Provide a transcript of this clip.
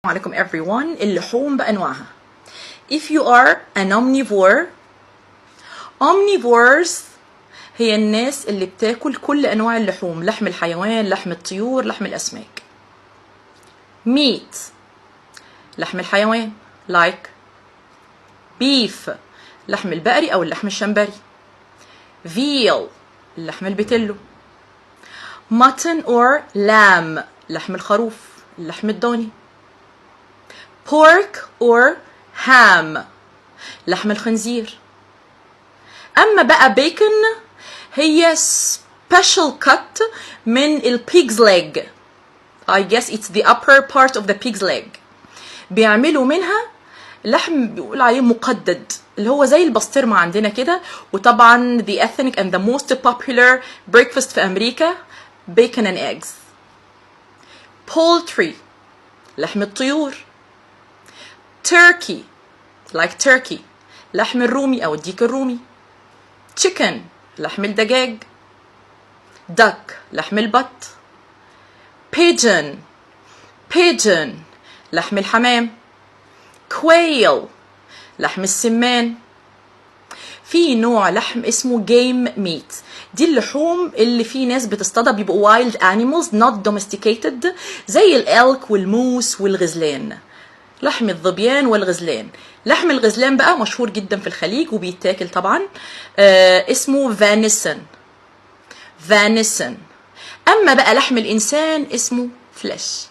عليكم everyone. اللحوم بأنواعها. If you are an omnivore, omnivores هي الناس اللي بتاكل كل أنواع اللحوم، لحم الحيوان، لحم الطيور، لحم الأسماك. meat لحم الحيوان like beef لحم البقري أو اللحم الشمبري. veal اللحم البتلو. mutton or lamb لحم الخروف، اللحم الضاني. pork or ham لحم الخنزير. أما بقى bacon هي special cut من ال pig's leg. I guess it's the upper part of the pig's leg. بيعملوا منها لحم بيقول عليه مقدد اللي هو زي البسطرمة عندنا كده. وطبعا the ethnic and the most popular breakfast في أمريكا bacon and eggs. poultry لحم الطيور. turkey like turkey لحم الرومي أو الديك الرومي. chicken لحم الدجاج. duck لحم البط. pigeon لحم الحمام. quail لحم السمان. في نوع لحم اسمه game meat، دي اللحوم اللي في ناس بتصطادها بيبقوا wild animals not domesticated زي الالك والموس والغزلان، لحم الظبيان والغزلان. لحم الغزلان بقى مشهور جدا في الخليج وبيتاكل طبعا، اسمه venison. اما بقى لحم الانسان اسمه flesh.